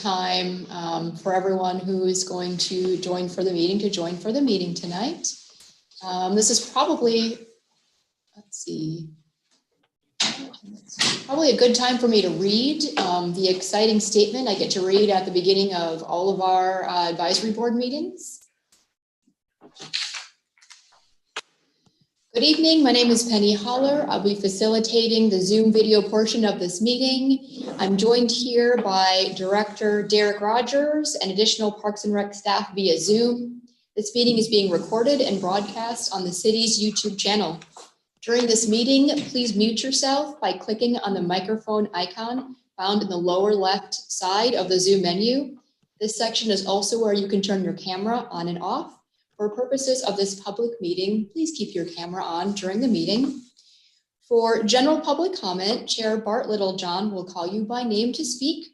time for everyone who is going to join for the meeting tonight. This is probably, let's see, probably a good time for me to read the exciting statement I get to read at the beginning of all of our advisory board meetings. Good evening, my name is Penny Holler. I'll be facilitating the Zoom video portion of this meeting. I'm joined here by Director Derek Rogers and additional Parks and Rec staff via Zoom. This meeting is being recorded and broadcast on the city's YouTube channel. During this meeting, please mute yourself by clicking on the microphone icon found in the lower left side of the Zoom menu. This section is also where you can turn your camera on and off. For purposes of this public meeting, please keep your camera on during the meeting. For general public comment, Chair Bart Littlejohn will call you by name to speak.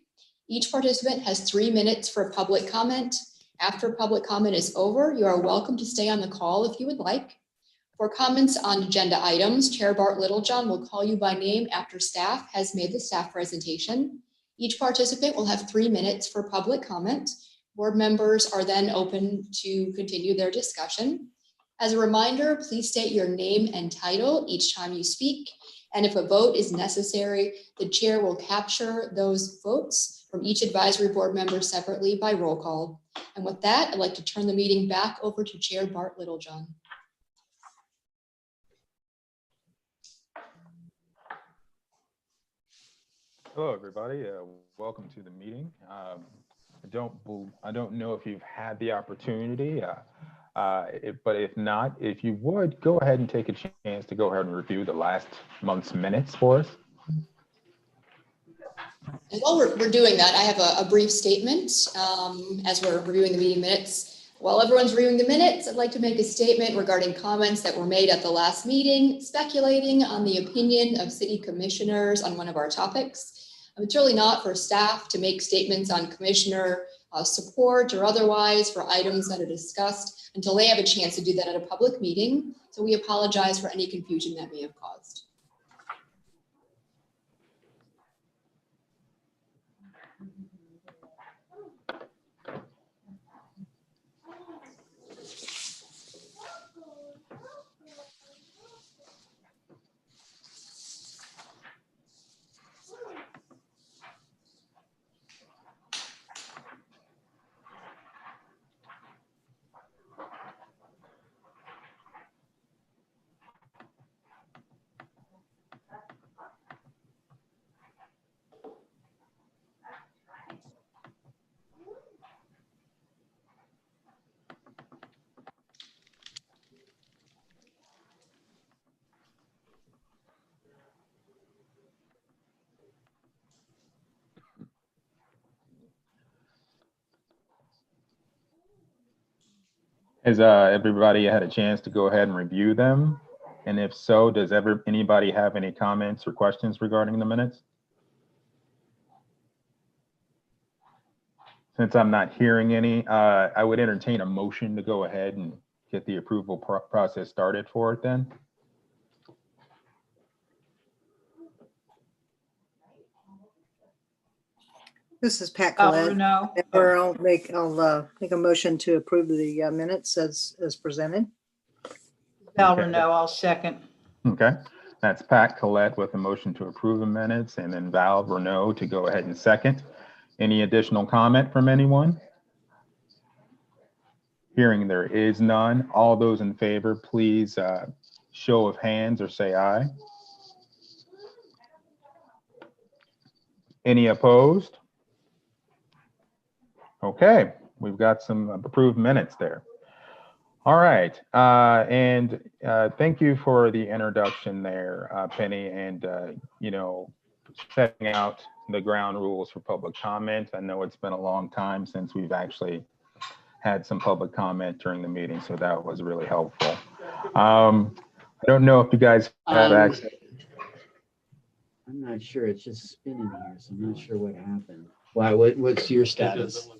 Each participant has 3 minutes for public comment. After public comment is over, you are welcome to stay on the call if you would like. For comments on agenda items, Chair Bart Littlejohn will call you by name after staff has made the staff presentation. Each participant will have 3 minutes for public comment. Board members are then open to continue their discussion. As a reminder, please state your name and title each time you speak. And if a vote is necessary, the chair will capture those votes from each advisory board member separately by roll call. And with that, I'd like to turn the meeting back over to Chair Bart Littlejohn. Hello, everybody. Welcome to the meeting. I don't know if you've had the opportunity, but if not, if you would, go ahead and take a chance to go ahead and review the last month's minutes for us. And while we're doing that, I have a brief statement as we're reviewing the meeting minutes. While everyone's reviewing the minutes, I'd like to make a statement regarding comments that were made at the last meeting, speculating on the opinion of city commissioners on one of our topics. It's really not for staff to make statements on commissioner support or otherwise for items that are discussed until they have a chance to do that at a public meeting. So we apologize for any confusion that may have caused. Has everybody had a chance to go ahead and review them? And if so, does anybody have any comments or questions regarding the minutes? Since I'm not hearing any, I would entertain a motion to go ahead and get the approval process started for it then. This is Pat Collette. No. I'll make a motion to approve the minutes as presented. Val Renault, I'll second. Okay, that's Pat Collette with a motion to approve the minutes, and then Val Renault to go ahead and second. Any additional comment from anyone? Hearing there is none. All those in favor, please show of hands or say aye. Any opposed? Okay, we've got some approved minutes there. All right, and thank you for the introduction there, Penny, and setting out the ground rules for public comment. I know it's been a long time since we've actually had some public comment during the meeting, so that was really helpful. I don't know if you guys have access. I'm not sure. It's just spinning here, so I'm not sure what happened. Why? What's your status?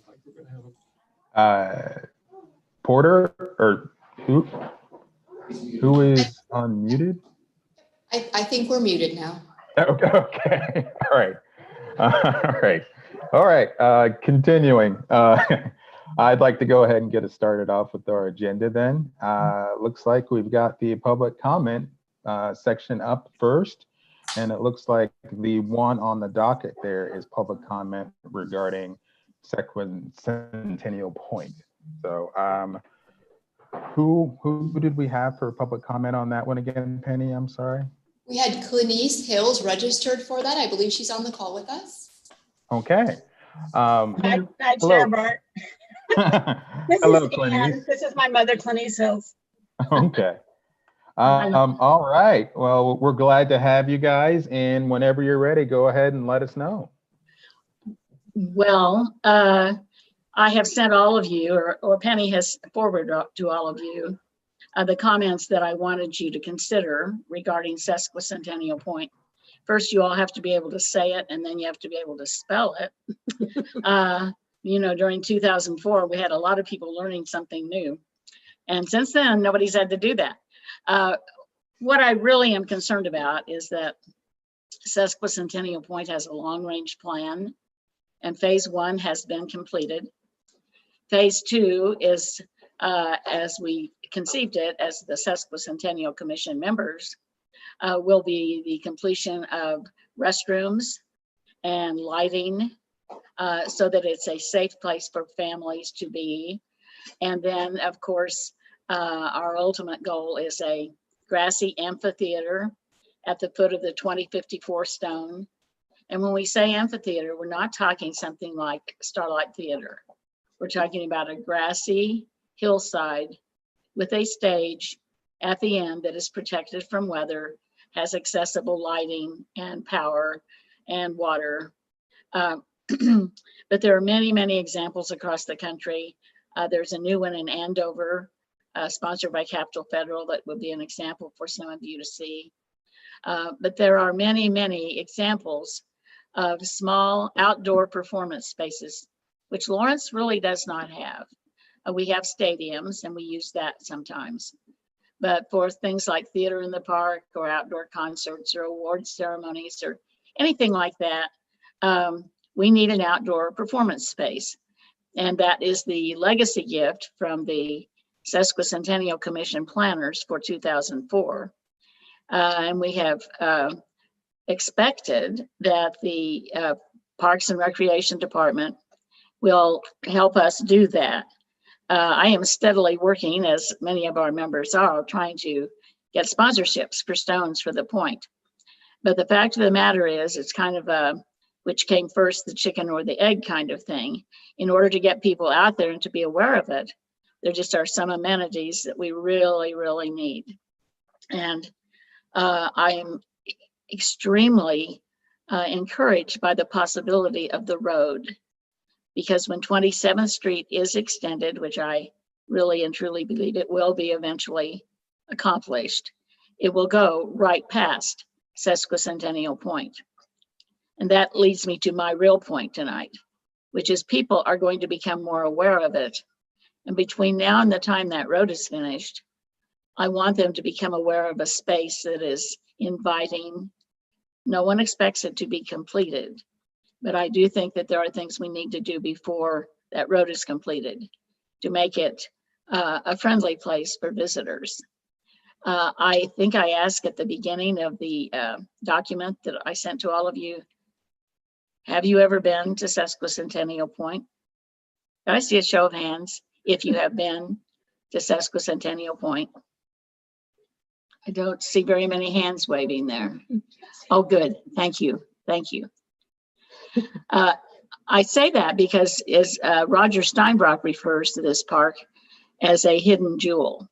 Porter, or who is unmuted? I think we're muted now. Okay. All right. All right. All right, continuing. I'd like to go ahead and get us started off with our agenda then. Looks like we've got the public comment section up first, and it looks like the one on the docket there is public comment regarding Sesquicentennial Point. So who did we have for public comment on that one again, Penny? I'm sorry. We had Clinice Hills registered for that. I believe she's on the call with us. Okay. Hi, hello. Chair Bart. This Hello, is Clinice. Ann. This is my mother, Clinice Hills. Okay. All right. Well, we're glad to have you guys. And whenever you're ready, go ahead and let us know. Well, I have sent all of you, or Penny has forwarded to all of you, the comments that I wanted you to consider regarding Sesquicentennial Point. First, you all have to be able to say it, and then you have to be able to spell it. You know, during 2004, we had a lot of people learning something new. And since then, nobody's had to do that. What I really am concerned about is that Sesquicentennial Point has a long-range plan, and phase 1 has been completed. Phase 2 is, as we conceived it as the Sesquicentennial Commission members, will be the completion of restrooms and lighting, so that it's a safe place for families to be. And then, of course, our ultimate goal is a grassy amphitheater at the foot of the 2054 stone. And when we say amphitheater, we're not talking something like Starlight Theater. We're talking about a grassy hillside with a stage at the end that is protected from weather, has accessible lighting and power and water. But there are many, many examples across the country. There's a new one in Andover, sponsored by Capital Federal, that would be an example for some of you to see. But there are many, many examples of small outdoor performance spaces, which Lawrence really does not have. We have stadiums, and we use that sometimes. But for things like theater in the park, or outdoor concerts, or award ceremonies, or anything like that, we need an outdoor performance space. And that is the legacy gift from the Sesquicentennial Commission planners for 2004. And we have expected that the Parks and Recreation Department will help us do that. I am steadily working, as many of our members are, trying to get sponsorships for stones for the point. But the fact of the matter is, it's kind of a which came first, the chicken or the egg kind of thing. In order to get people out there and to be aware of it, there just are some amenities that we really, really need. And I am extremely encouraged by the possibility of the road, because when 27th Street is extended, which I really and truly believe it will be eventually accomplished, it will go right past Sesquicentennial Point. And that leads me to my real point tonight, which is people are going to become more aware of it. And between now and the time that road is finished, I want them to become aware of a space that is inviting. No one expects it to be completed, but I do think that there are things we need to do before that road is completed to make it a friendly place for visitors. I think I asked at the beginning of the document that I sent to all of you, have you ever been to Sesquicentennial Point? Can I see a show of hands if you have been to Sesquicentennial Point? I don't see very many hands waving there. Oh, good. Thank you. Thank you. I say that because as Roger Steinbrock refers to this park as a hidden jewel.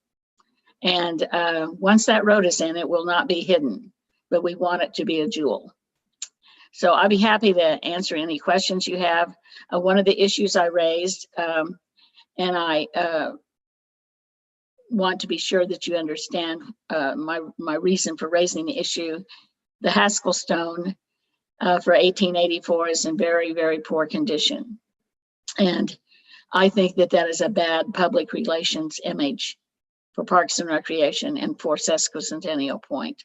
And once that road is in, it will not be hidden, but we want it to be a jewel. So I'll be happy to answer any questions you have. One of the issues I raised, and I want to be sure that you understand my reason for raising the issue. The Haskell stone for 1884 is in very, very poor condition. And I think that that is a bad public relations image for Parks and Recreation and for Sesquicentennial Point.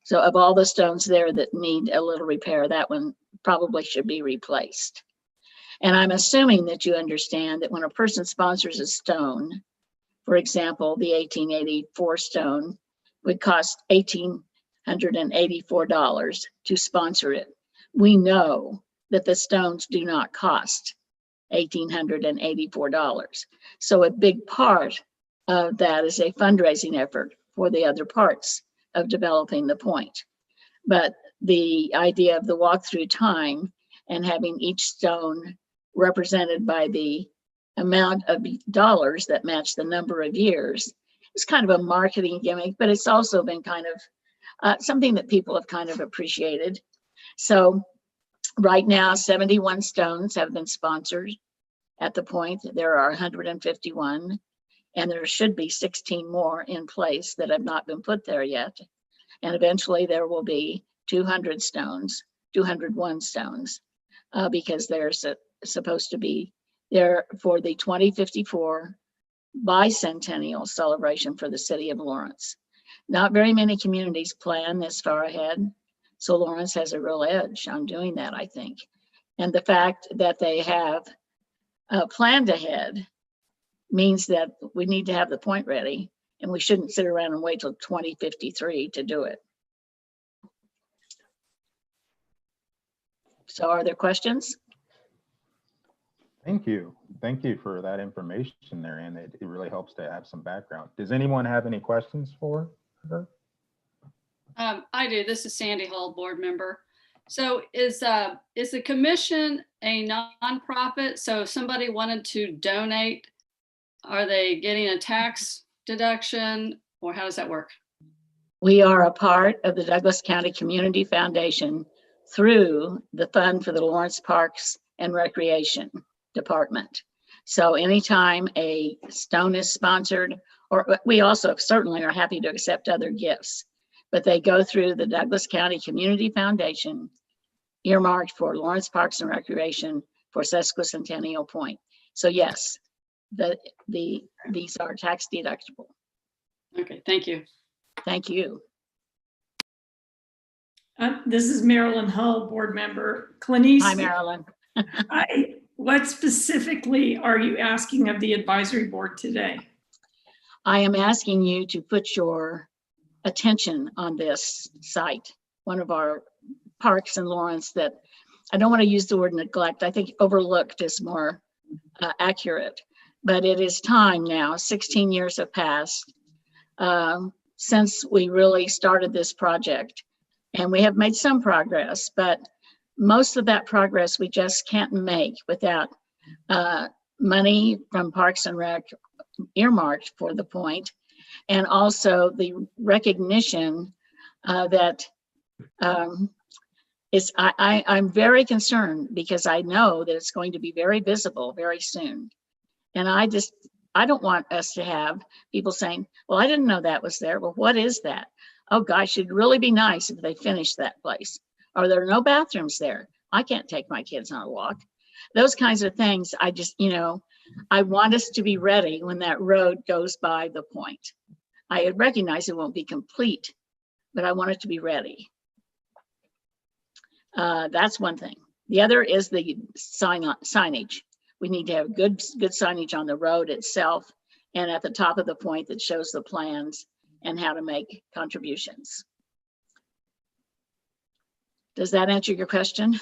So of all the stones there that need a little repair, that one probably should be replaced. And I'm assuming that you understand that when a person sponsors a stone, for example, the 1884 stone would cost $1,884 to sponsor it. We know that the stones do not cost $1,884. So a big part of that is a fundraising effort for the other parts of developing the point. But the idea of the walk through time and having each stone represented by the amount of dollars that match the number of years is kind of a marketing gimmick, but it's also been kind of something that people have kind of appreciated. So right now, 71 stones have been sponsored at the point. There are 151, and there should be 16 more in place that have not been put there yet. And eventually there will be 200 stones, 201 stones, because they're supposed to be there for the 2054 bicentennial celebration for the city of Lawrence. Not very many communities plan this far ahead, so Lawrence has a real edge on doing that, I think. And the fact that they have planned ahead means that we need to have the point ready, and we shouldn't sit around and wait till 2053 to do it. So are there questions? Thank you. Thank you for that information there, and it really helps to have some background. Does anyone have any questions for her? I do. This is Sandy Hall, board member. So is the commission a nonprofit? So if somebody wanted to donate, are they getting a tax deduction, or how does that work? We are a part of the Douglas County Community Foundation through the Fund for the Lawrence Parks and Recreation Department. So anytime a stone is sponsored, or we also certainly are happy to accept other gifts, but they go through the Douglas County Community Foundation, earmarked for Lawrence Parks and Recreation for Sesquicentennial Point. So yes, these are tax deductible. Okay, thank you. Thank you. This is Marilyn Hull, board member. Clinice, Hi, Marilyn. what specifically are you asking of the advisory board today? I am asking you to put your attention on this site, one of our parks in Lawrence that I don't want to use the word neglect. I think overlooked is more accurate, but it is time now. 16 years have passed since we really started this project, and we have made some progress, but most of that progress we just can't make without money from Parks and Rec earmarked for the point, and also the recognition that I'm very concerned, because I know that it's going to be very visible very soon. And I don't want us to have people saying, well, I didn't know that was there. Well, what is that? Oh gosh, it'd really be nice if they finished that place. Are there no bathrooms there? I can't take my kids on a walk. Those kinds of things. I just, I want us to be ready when that road goes by the point. I recognize it won't be complete, but I want it to be ready. That's one thing. The other is the signage. We need to have good signage on the road itself and at the top of the point that shows the plans and how to make contributions. Does that answer your question?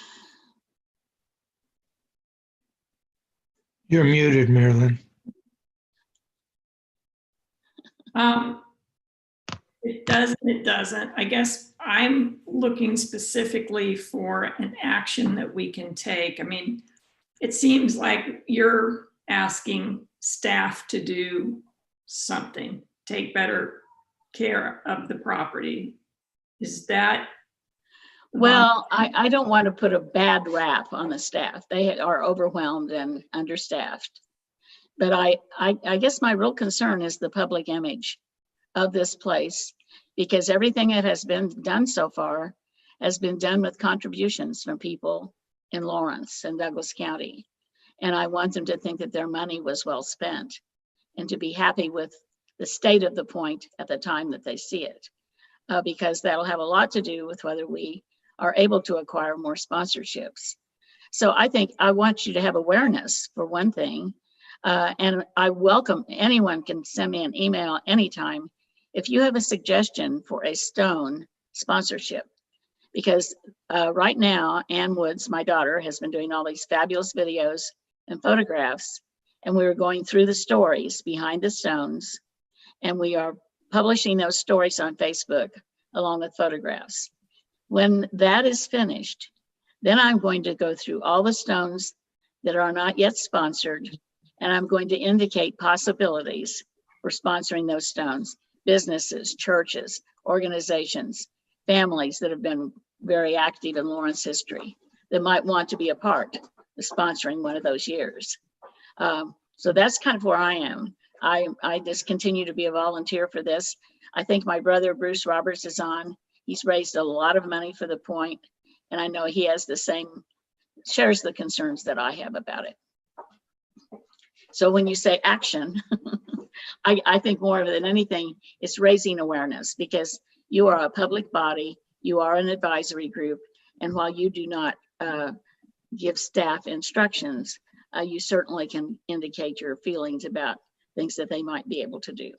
You're muted, Marilyn. It does and it doesn't. I guess I'm looking specifically for an action that we can take. I mean, it seems like you're asking staff to do something, take better care of the property. Is that? Well, I don't want to put a bad rap on the staff. They are overwhelmed and understaffed. But I guess my real concern is the public image of this place, because everything that has been done so far has been done with contributions from people in Lawrence and Douglas County. And I want them to think that their money was well spent and to be happy with the state of the point at the time that they see it, because that'll have a lot to do with whether we are able to acquire more sponsorships. So I think I want you to have awareness for one thing. And I welcome anyone can send me an email anytime if you have a suggestion for a stone sponsorship. Because right now, Ann Woods, my daughter, has been doing all these fabulous videos and photographs, and we were going through the stories behind the stones, and we are publishing those stories on Facebook along with photographs. When that is finished, then I'm going to go through all the stones that are not yet sponsored, and I'm going to indicate possibilities for sponsoring those stones. Businesses, churches, organizations, families that have been very active in Lawrence history that might want to be a part of sponsoring one of those years. So that's kind of where I am. I just continue to be a volunteer for this. I think my brother, Bruce Roberts, is on. He's raised a lot of money for the point, and I know he has the same, shares the concerns that I have about it. So when you say action, I think more than anything, it's raising awareness, because you are a public body, you are an advisory group, and while you do not give staff instructions, you certainly can indicate your feelings about things that they might be able to do.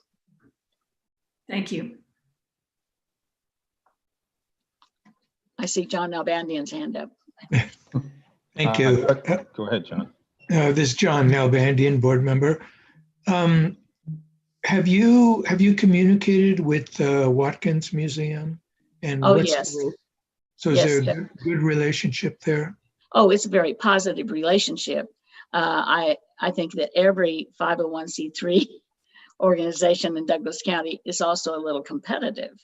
Thank you. I see John Nalbandian's hand up. Thank you. Go ahead, John. This is John Nalbandian, board member. Have you communicated with the Watkins Museum? And Oh, yes. So is Yes, there a good relationship there? Oh, it's a very positive relationship. I think that every 501c3 organization in Douglas County is also a little competitive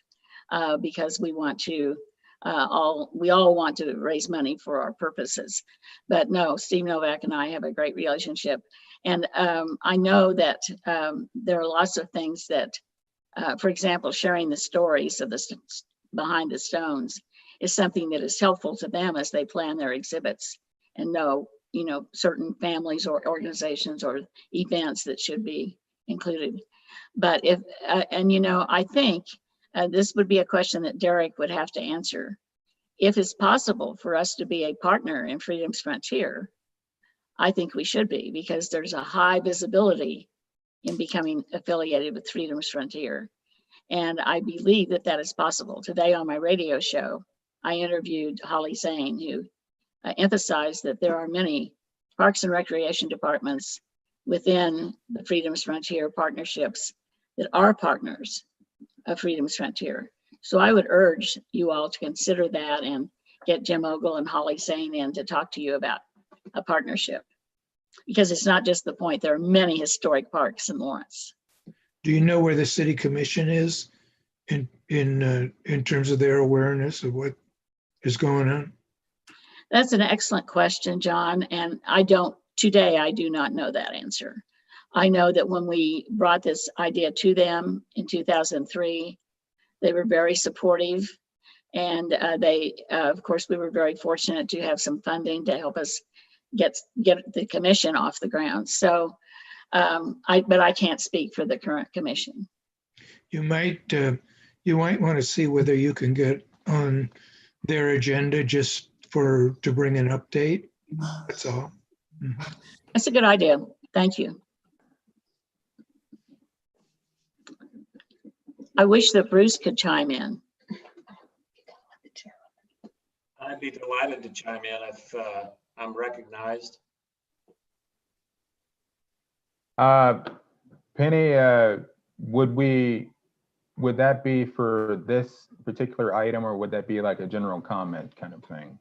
because we want to we all want to raise money for our purposes. But no, Steve Novak and I have a great relationship. And I know that there are lots of things that, for example, sharing the stories of the behind the stones is something that is helpful to them as they plan their exhibits and know, you know, certain families or organizations or events that should be included. But if, and you know, I think this would be a question that Derek would have to answer. If it's possible for us to be a partner in Freedom's Frontier, I think we should be, because there's a high visibility in becoming affiliated with Freedom's Frontier. And I believe that that is possible. Today on my radio show, I interviewed Holly Zane, who emphasized that there are many parks and recreation departments within the Freedom's Frontier partnerships that are partners of Freedom's Frontier. So I would urge you all to consider that and get Jim Ogle and Holly Zane in to talk to you about a partnership, because it's not just the point. There are many historic parks in Lawrence. Do you know where the city commission is in terms of their awareness of what is going on? That's an excellent question, John. And today I do not know that answer. I know that when we brought this idea to them in 2003, they were very supportive. And of course, we were very fortunate to have some funding to help us get the commission off the ground. So, but I can't speak for the current commission. You might want to see whether you can get on their agenda just to bring an update. That's all. Mm-hmm. That's a good idea. Thank you. I wish that Bruce could chime in. I'd be delighted to chime in if I'm recognized. Penny, would that be for this particular item, or would that be like a general comment kind of thing?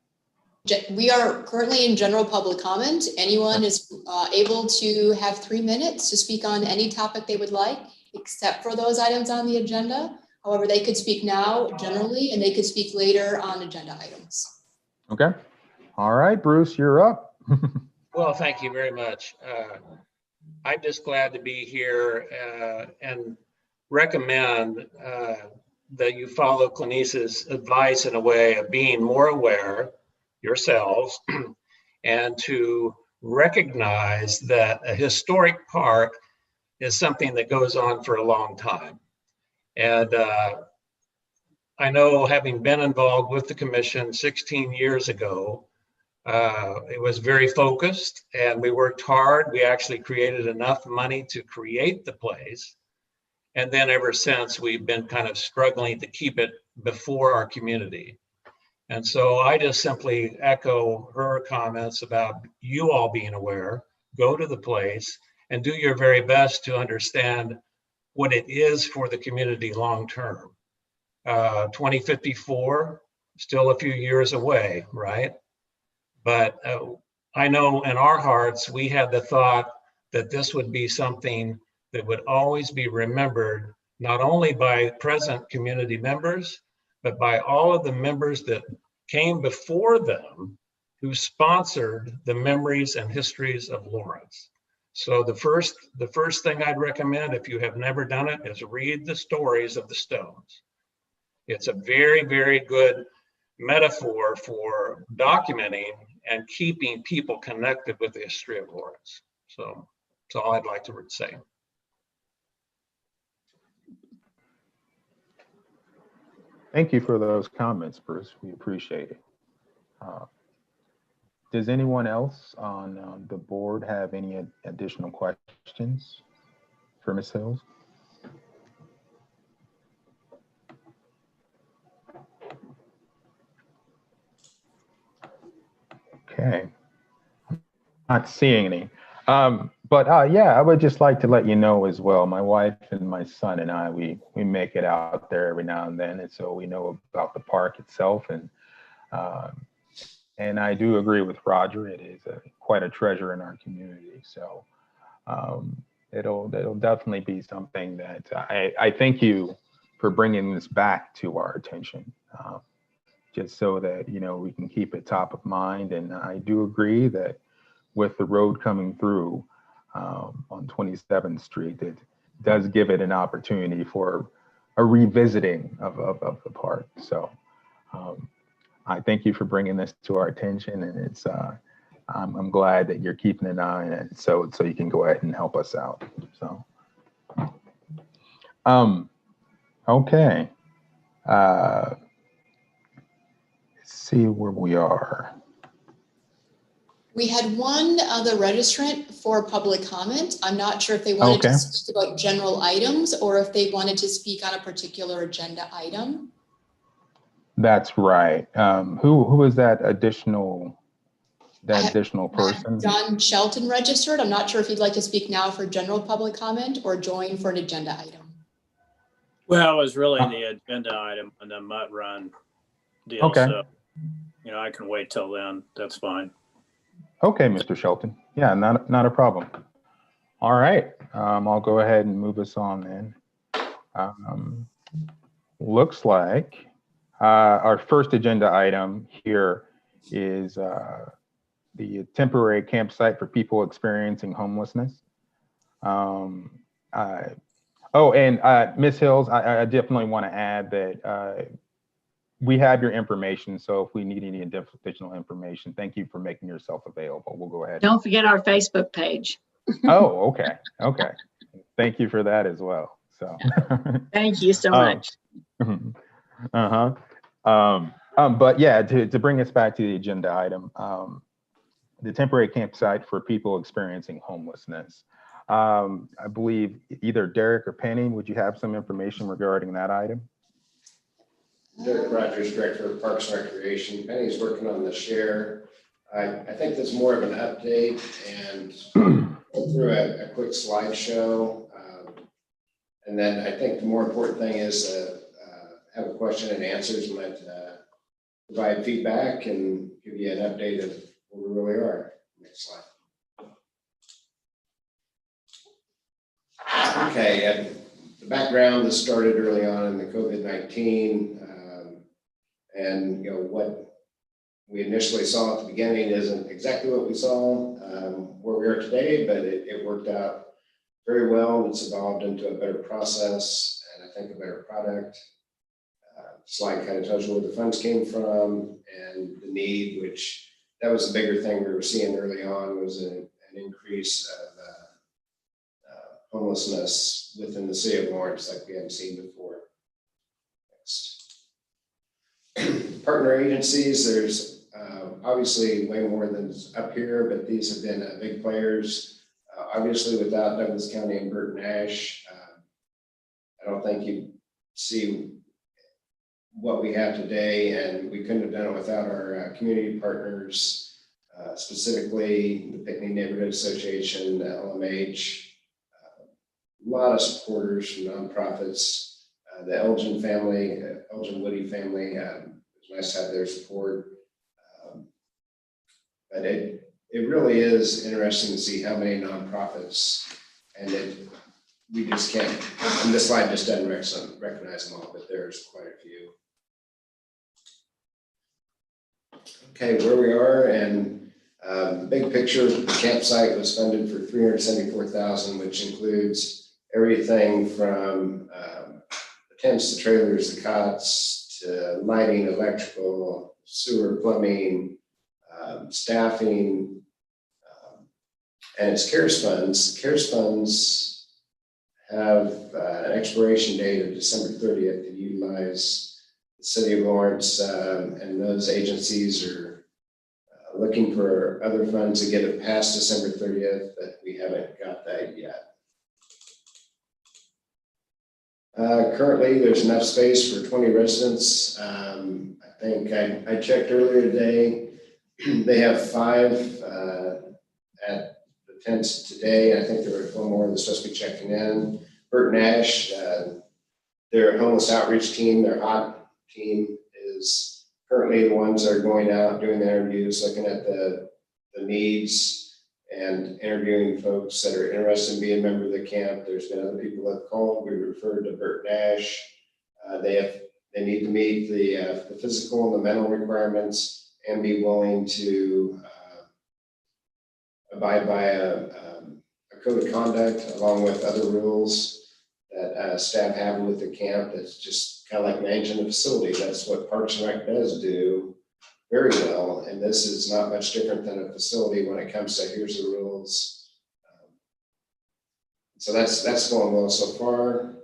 We are currently in general public comment. Anyone is able to have 3 minutes to speak on any topic they would like, except for those items on the agenda. However, they could speak now generally, and they could speak later on agenda items. Okay. All right, Bruce, you're up. Well, thank you very much. I'm just glad to be here and recommend that you follow Clinice's advice in a way of being more aware yourselves and to recognize that a historic park is something that goes on for a long time. And I know, having been involved with the commission 16 years ago, It was very focused and we worked hard. We actually created enough money to create the place. And then ever since, we've been kind of struggling to keep it before our community. And so I just simply echo her comments about you all being aware, go to the place and do your very best to understand what it is for the community long-term. 2054, still a few years away, right? But I know in our hearts, we had the thought that this would be something that would always be remembered, not only by present community members, but by all of the members that came before them who sponsored the memories and histories of Lawrence. So the first thing I'd recommend, if you have never done it, is read the stories of the Stones. It's a very, very good metaphor for documenting and keeping people connected with the history of Lawrence. So that's all I'd like to say. Thank you for those comments, Bruce. We appreciate it. Does anyone else on the board have any additional questions for Ms. Hills? Okay, not seeing any. Yeah, I would just like to let you know as well, my wife and my son and I, we make it out there every now and then, and so we know about the park itself, and I do agree with Roger. It is quite a treasure in our community. So it'll definitely be something that I thank you for bringing this back to our attention, just so that, you know, we can keep it top of mind. And I do agree that with the road coming through on 27th Street, it does give it an opportunity for a revisiting of the park. So I thank you for bringing this to our attention, and it's I'm glad that you're keeping an eye on it, so you can go ahead and help us out. So okay, let's see where we are. We had one other registrant for public comment. I'm not sure if they wanted to speak about general items or if they wanted to speak on a particular agenda item. That's right. Who is that additional person? John Shelton registered. I'm not sure if you'd like to speak now for general public comment or join for an agenda item. Well, it was really the agenda item and the Mutt run deal. Okay. So, you know, I can wait till then. That's fine. Okay, Mr. Shelton. Yeah, not a problem. All right. I'll go ahead and move us on then. Looks like our first agenda item here is the temporary campsite for people experiencing homelessness. And Ms. Hills, I definitely want to add that we have your information. So if we need any additional information, thank you for making yourself available. We'll go ahead. Don't forget our Facebook page. Oh, okay. Okay. Thank you for that as well. So thank you so much. But yeah, to bring us back to the agenda item, the temporary campsite for people experiencing homelessness. I believe either Derek or Penny, would you have some information regarding that item? Derek Rogers, Director of Parks and Recreation. Penny's working on the share. I think that's more of an update and go through a quick slideshow. And then I think the more important thing is have a question and answers and let provide feedback and give you an update of where we really are. Next slide. Okay, and the background, this started early on in the COVID-19, and you know what we initially saw at the beginning isn't exactly what we saw where we are today, but it worked out very well. It's evolved into a better process and I think a better product. Slide kind of tells you where the funds came from and the need, which that was the bigger thing we were seeing early on, was an increase of homelessness within the city of Lawrence like we hadn't seen before. Next. Partner agencies, there's obviously way more than up here, but these have been big players. Obviously, without Douglas County and Burton Ash, I don't think you'd see what we have today, and we couldn't have done it without our community partners, specifically the Picnic Neighborhood Association, the LMH, a lot of supporters from nonprofits, the Elgin family, Elgin Woody family. It's nice to have their support. But it really is interesting to see how many nonprofits, and we just can't, and this slide just doesn't recognize them all, but there's quite a few. Okay, where we are, and the big picture, the campsite was funded for $374,000, which includes everything from the tents, the trailers, the cots, to lighting, electrical, sewer, plumbing, staffing, and it's CARES funds. CARES funds have an expiration date of December 30th to utilize. The City of Lawrence and those agencies are looking for other funds to get it past December 30th, but we haven't got that yet. Currently, there's enough space for 20 residents. I think I checked earlier today. They have 5 at the tents today. I think there are 4 more that's supposed to be checking in. Burton Ash, their homeless outreach team, their hot team, is currently the ones that are going out, doing the interviews, looking at the needs and interviewing folks that are interested in being a member of the camp. There's been other people that have called. We referred to Burton Ash. They need to meet the physical and the mental requirements and be willing to abide by a code of conduct along with other rules that staff have with the camp. That's just kind of like managing a facility. That's what Parks and Rec does do very well. And this is not much different than a facility when it comes to here's the rules. So that's going well so far.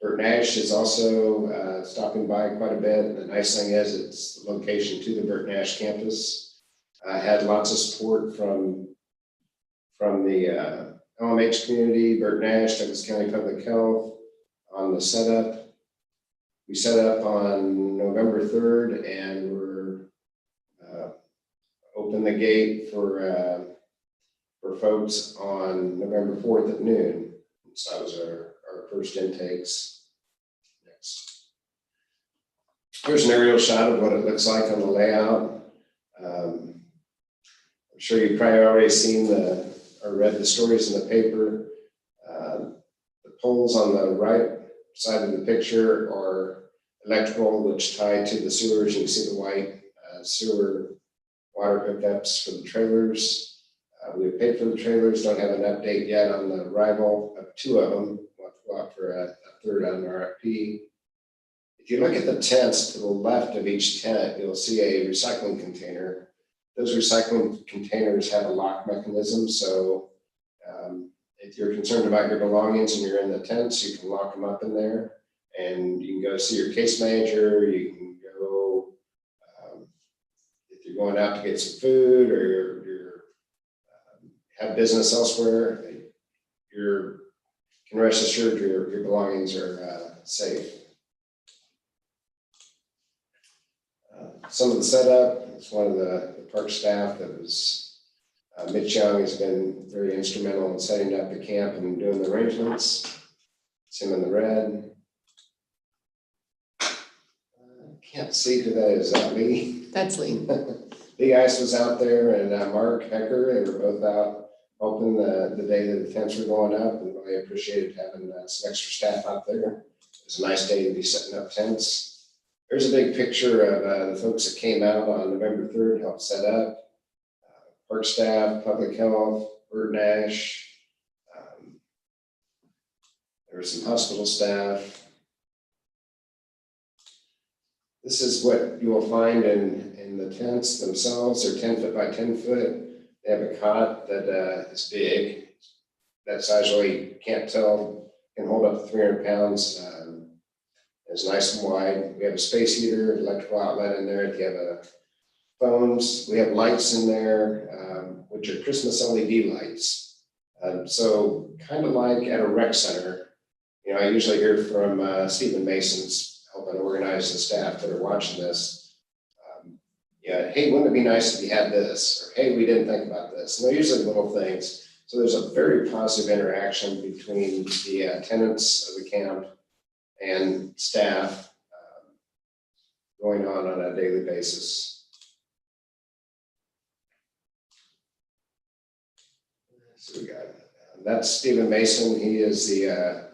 Burton Ash is also stopping by quite a bit. The nice thing is it's the location to the Burton Ash campus. Had lots of support from the LMH community, Burton Ash, Douglas County Public Health on the setup. We set up on November 3rd, and we're open the gate for folks on November 4th at noon. So that was our first intakes. Next. Here's an aerial shot of what it looks like on the layout. I'm sure you've probably already seen or read the stories in the paper. The poles on the right side of the picture are electrical, which tie to the sewers. You can see the white sewer water hookups for the trailers. We have paid for the trailers, don't have an update yet on the arrival of 2 of them. We'll have to go out for a third on RFP. If you look at the tents to the left of each tent, you'll see a recycling container. Those recycling containers have a lock mechanism, so if you're concerned about your belongings and you're in the tents, you can lock them up in there, and you can go see your case manager. You can go if you're going out to get some food or you're have business elsewhere. You can rest assured your belongings are safe. Some of the setup, it's one of the park staff that was, Mitch Young has been very instrumental in setting up the camp and doing the arrangements. It's him in the red. Can't see who that is, Lee? That's Lee. Lee Ice was out there, and Mark Hecker, they were both out helping the day that the tents were going up, and really appreciated having some extra staff out there. It was a nice day to be setting up tents. There's a big picture of the folks that came out on November 3rd, helped set up. Park staff, public health, Burton Ash. There was some hospital staff. This is what you will find in the tents themselves. They're 10 foot by 10 foot. They have a cot that is big. That size really can't tell, can hold up to 300 pounds. It's nice and wide. We have a space heater, electrical outlet in there. If you have phones, we have lights in there, which are Christmas LED lights. So kind of like at a rec center, you know, I usually hear from Stephen Mason's helping organize the staff that are watching this. Yeah, hey, wouldn't it be nice if you had this? Or hey, we didn't think about this. And they're usually little things. So there's a very positive interaction between the tenants of the camp and staff going on a daily basis. So we got, that's Stephen Mason. He is the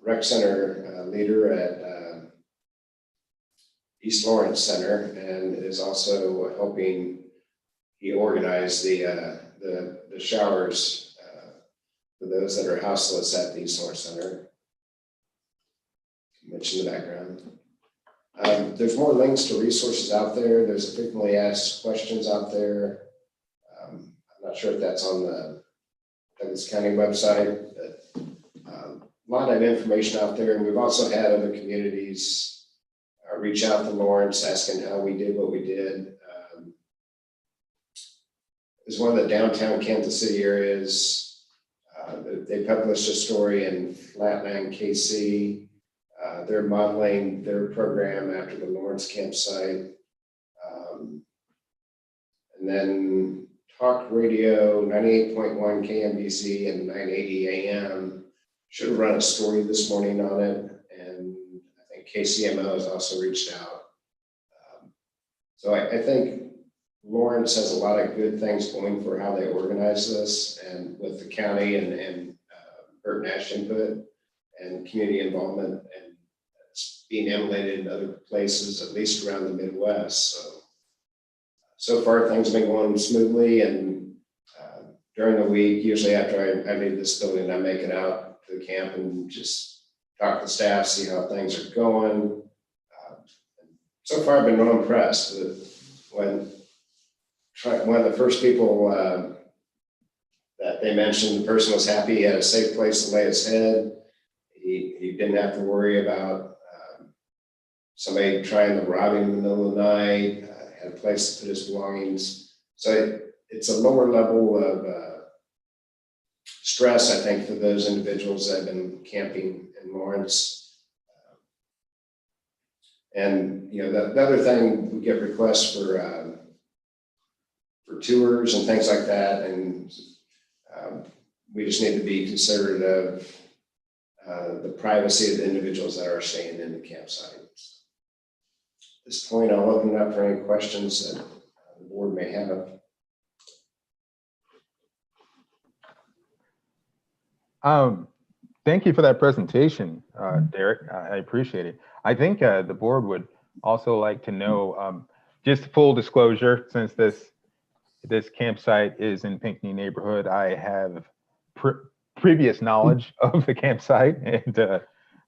rec center leader at East Lawrence Center, and is also helping, he organized the showers for those that are houseless at the East Lawrence Center. Mention the background. There's more links to resources out there. There's a frequently asked questions out there. I'm not sure if that's on the Douglas County website, but a lot of information out there. And we've also had other communities reach out to Lawrence asking how we did what we did. It's one of the downtown Kansas City areas. They published a story in Flatland, KC. They're modeling their program after the Lawrence campsite. And then Talk Radio 98.1 KMBZ and 980 AM should have run a story this morning on it. And I think KCMO has also reached out. So I think Lawrence has a lot of good things going for how they organize this, and with the county and Bert Nash input and community involvement, and it's being emulated in other places, at least around the Midwest. So far things have been going smoothly, and during the week, usually after I leave this building, I make it out to the camp and just talk to the staff, see how things are going. So far I've been real impressed with when one of the first people that they mentioned, the person was happy he had a safe place to lay his head. He didn't have to worry about somebody trying to rob him in the middle of the night, had a place to put his belongings. So it's a lower level of stress, I think, for those individuals that have been camping in Lawrence. And, you know, the other thing, we get requests for tours and things like that, and we just need to be considerate of the privacy of the individuals that are staying in the campsite. At this point, I'll open it up for any questions that the board may have. Thank you for that presentation, Derek. I appreciate it. I think the board would also like to know, just full disclosure, since this campsite is in Pinckney neighborhood, I have previous knowledge of the campsite, and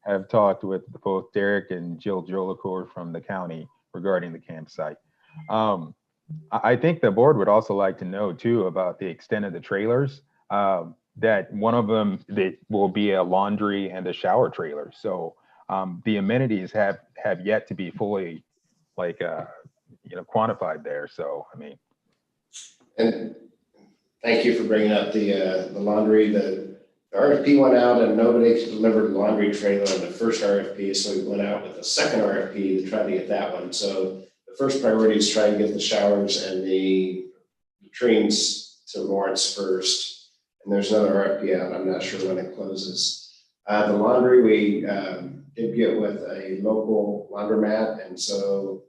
have talked with both Derek and Jill Jolicoeur from the county regarding the campsite. I think the board would also like to know too about the extent of the trailers. That one of them that will be a laundry and a shower trailer. So the amenities have yet to be fully quantified there. So I mean. And thank you for bringing up the laundry. The RFP went out and nobody delivered a laundry trailer in the first RFP, so we went out with a second RFP to try to get that one. So the first priority is try to get the showers and the latrines to Lawrence first. And there's another RFP out. I'm not sure when it closes. The laundry, we did get with a local laundromat, and so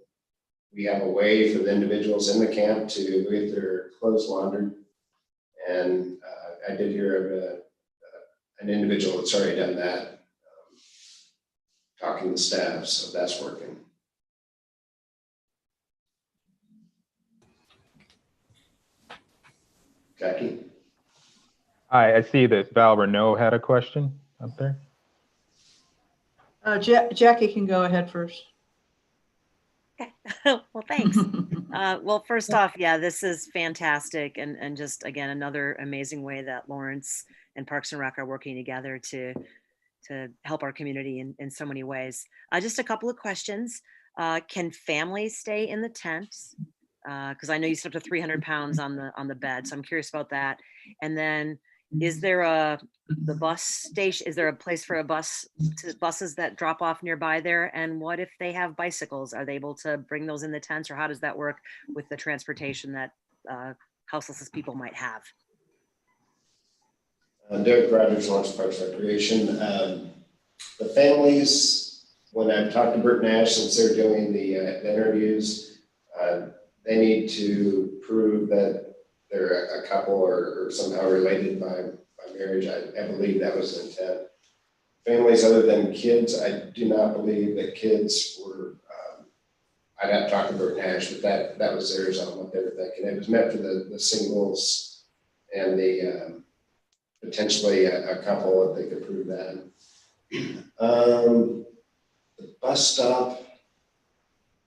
we have a way for the individuals in the camp to get their clothes laundered. And I did hear of an individual that's already done that, talking to staff, so that's working. Jackie? Hi, I see that Val Renault had a question up there. Jackie can go ahead first. Okay. Well, thanks. Well, first off, yeah, this is fantastic. And just, again, another amazing way that Lawrence and Parks and Rec are working together to to help our community in so many ways. Just a couple of questions. Can families stay in the tents? Because I know you said up to 300 pounds on the bed, so I'm curious about that. And then, is there the bus station? Is there a place for buses that drop off nearby there? And what if they have bicycles? Are they able to bring those in the tents, or how does that work with the transportation that houseless people might have? Derek Rogers, Lawrence Parks Recreation. The families, when I've talked to Bert Nash since they're doing the interviews, they need to prove that they're a couple or somehow related by marriage. I believe that was the intent. Families other than kids, I do not believe that kids were, I'd have to talk to Bert Nash, but that was theirs on what they were thinking. It was meant for the singles and the potentially a couple if they could prove that. The bus stop,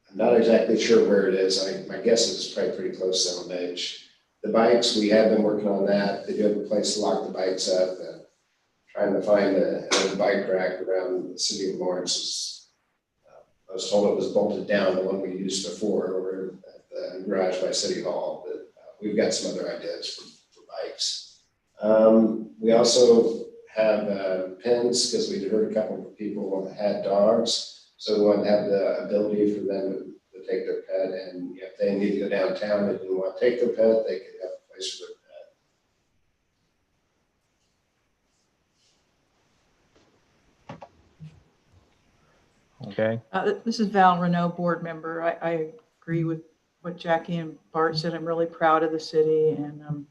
I'm not exactly sure where it is. My guess is it's probably pretty close to Elm Beach. The bikes, we have been working on that. They do have a place to lock the bikes up. Trying to find a bike rack around the city of Lawrence. I was told it was bolted down, the one we used before over at the garage by City Hall, but we've got some other ideas for bikes. We also have pins because we heard a couple of people had dogs. So we want to have the ability for them to take their pet, and if they need to go downtown and didn't want to take their pet, they could have a place for their pet. Okay. This is Val Renault, board member. I agree with what Jackie and Bart said. I'm really proud of the city, and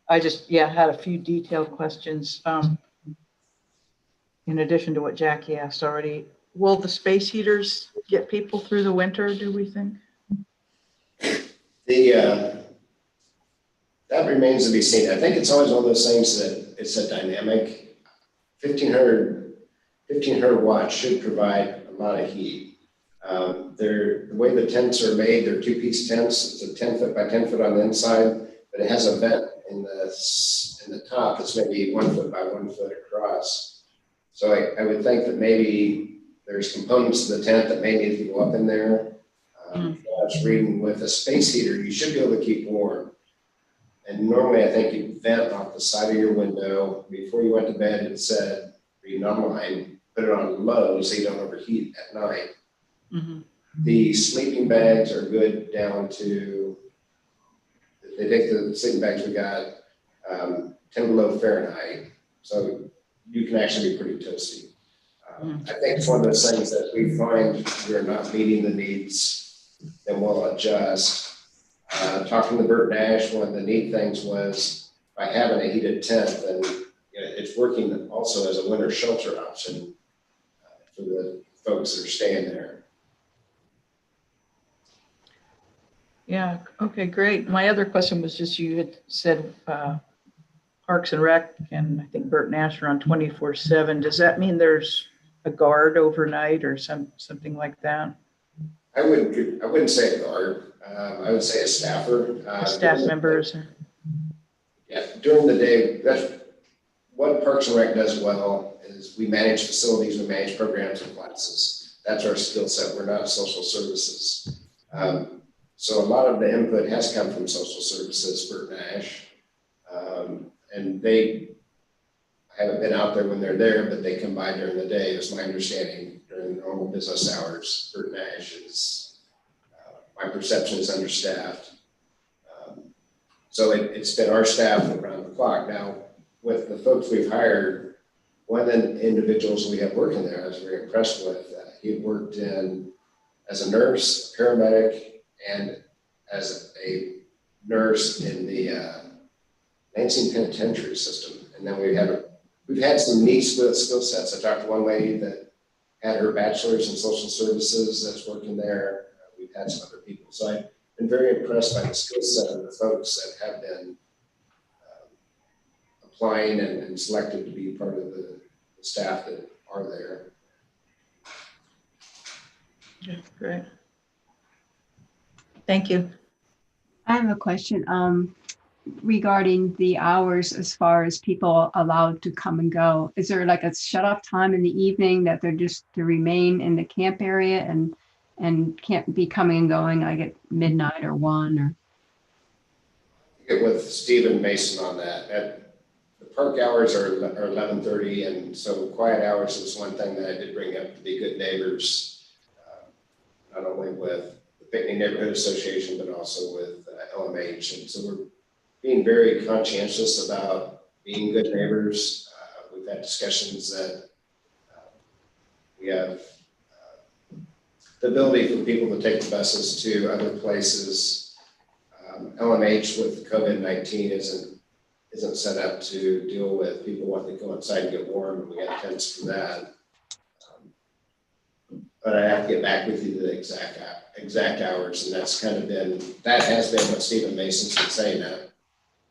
I just, had a few detailed questions. In addition to what Jackie asked already, will the space heaters get people through the winter, do we think? That remains to be seen. I think it's always one of those things that it's a dynamic. 1500 watts should provide a lot of heat. The way the tents are made, they're two-piece tents. It's a 10 foot by 10 foot on the inside, but it has a vent in the top that's maybe 1 foot by 1 foot across. So I would think that maybe there's components to the tent that may need to go up in there. I was reading with a space heater, you should be able to keep warm. And normally I think you vent off the side of your window. Before you went to bed, it said, read online, put it on low so you don't overheat at night. Mm-hmm. The sleeping bags are good down to, they take the sleeping bags we got, 10 below Fahrenheit. So you can actually be pretty toasty. I think it's one of those things that we find we're not meeting the needs, then we'll adjust. Talking to Bert Nash, one of the neat things was by having a heated tent, then it's working also as a winter shelter option for the folks that are staying there. Yeah, okay, great. My other question was just, you had said Parks and Rec and I think Bert Nash are on 24/7. Does that mean there's a guard overnight or something like that? I wouldn't say a guard. I would say a staffer. Staff members. Yeah, during the day, that's what Parks and Rec does well is we manage facilities, we manage programs and classes. That's our skill set. We're not social services. So a lot of the input has come from social services, Bert Nash. And I haven't been out there when they're there, but they come by during the day, is my understanding, during normal business hours. Bert Nash is, my perception is understaffed. So it's been our staff around the clock. Now, with the folks we've hired, one of the individuals we have working there I was very impressed with. He had worked as a nurse, paramedic, and as a nurse in the Lansing Penitentiary system. And then we've had some neat skill sets. I talked to one lady that had her bachelor's in social services that's working there. We've had some other people. So I've been very impressed by the skill set of the folks that have been applying and selected to be part of the staff that are there. Yeah, great. Thank you. I have a question. regarding the hours as far as people allowed to come and go? Is there like a shut off time in the evening that they're just to remain in the camp area and can't be coming and going like at midnight or 1 or? Get with Stephen Mason on that. The park hours are 11:30, and so quiet hours is one thing that I did bring up to be good neighbors, not only with the Picnic Neighborhood Association, but also with LMH. And so we're being very conscientious about being good neighbors. We've had discussions that we have the ability for people to take the buses to other places. LMH with COVID-19 isn't set up to deal with people wanting to go outside and get warm, and we have tents for that. But I have to get back with you to the exact hours, and that has been what Stephen Mason's been saying. That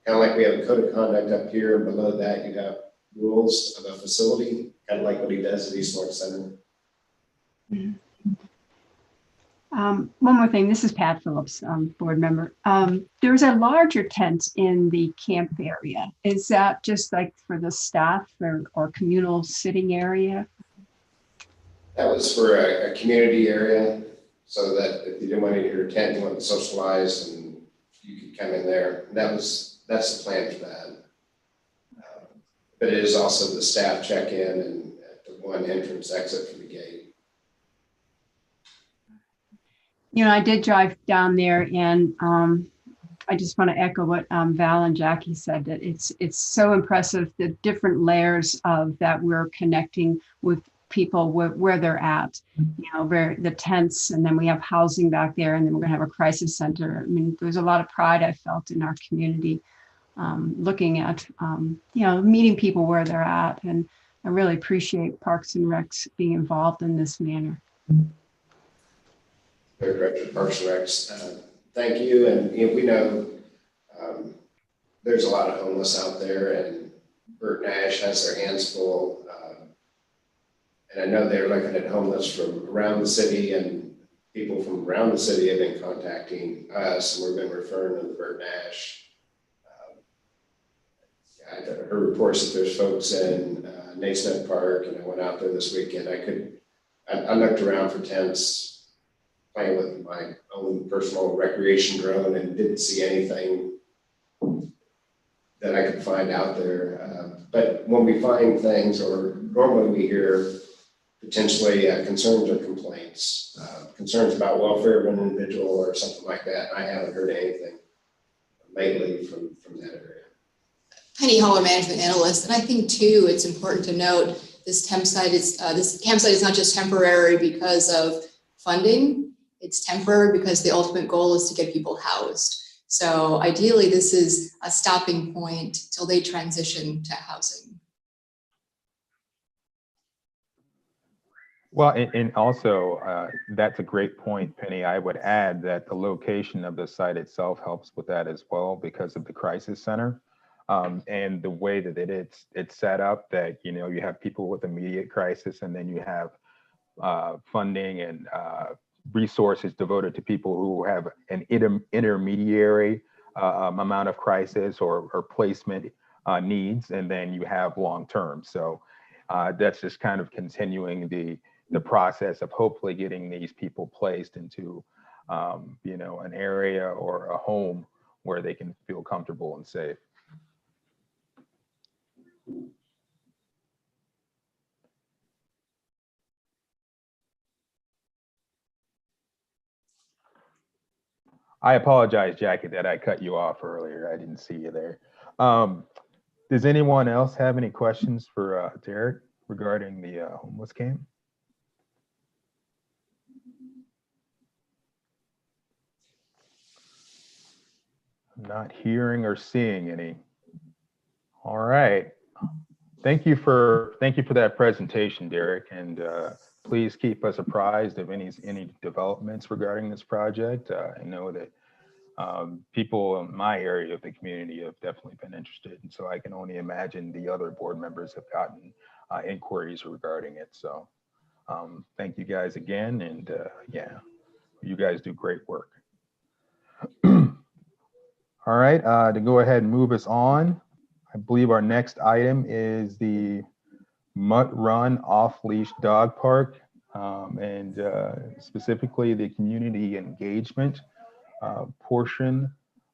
kind of like we have a code of conduct up here, and below that you have rules of a facility, kind of like what he does at East Lawrence Center. Mm-hmm. One more thing, this is Pat Phillips, board member. There's a larger tent in the camp area. Is that just like for the staff or communal sitting area? That was for a community area, so that if you didn't want to your tent, you wanted to socialize, and you could come in there. And that's the plan for that. But it is also the staff check-in and at the one entrance exit from the gate. You know, I did drive down there, and I just want to echo what Val and Jackie said, that it's so impressive, the different layers of that we're connecting with people where they're at, you know, where the tents, and then we have housing back there, and then we're gonna have a crisis center. I mean, there's a lot of pride I felt in our community, looking at, you know, meeting people where they're at. And I really appreciate Parks and Recs being involved in this manner. Director of Parks and Recs, thank you. And you know, we know there's a lot of homeless out there, and Bert Nash has their hands full. And I know they're looking at homeless from around the city, and people from around the city have been contacting us, and we've been referring them to Bert Nash. I heard reports that there's folks in Naismith Park, and I went out there this weekend. I looked around for tents, playing with my own personal recreation drone, and didn't see anything that I could find out there. But when we find things, or normally we hear potentially concerns or complaints, concerns about welfare of an individual or something like that. I haven't heard anything lately from that area. Penny Holler, management analyst, and I think too, it's important to note this campsite is not just temporary because of funding. It's temporary because the ultimate goal is to get people housed. So ideally, this is a stopping point till they transition to housing. Well, and also, that's a great point, Penny. I would add that the location of the site itself helps with that as well, because of the crisis center. And the way that it's set up, that, you know, you have people with immediate crisis, and then you have funding and resources devoted to people who have an intermediary amount of crisis or placement needs, and then you have long-term. So that's just kind of continuing the process of hopefully getting these people placed into you know, an area or a home where they can feel comfortable and safe. I apologize, Jackie, that I cut you off earlier. I didn't see you there. Does anyone else have any questions for Derek regarding the homeless camp? I'm not hearing or seeing any. All right. Thank you for that presentation, Derek, and please keep us apprised of any developments regarding this project. I know that people in my area of the community have definitely been interested, and so I can only imagine the other board members have gotten inquiries regarding it. So thank you guys again, and yeah, you guys do great work. All right, to go ahead and move us on, I believe our next item is the Mutt Run Off-Leash Dog Park, and specifically the community engagement portion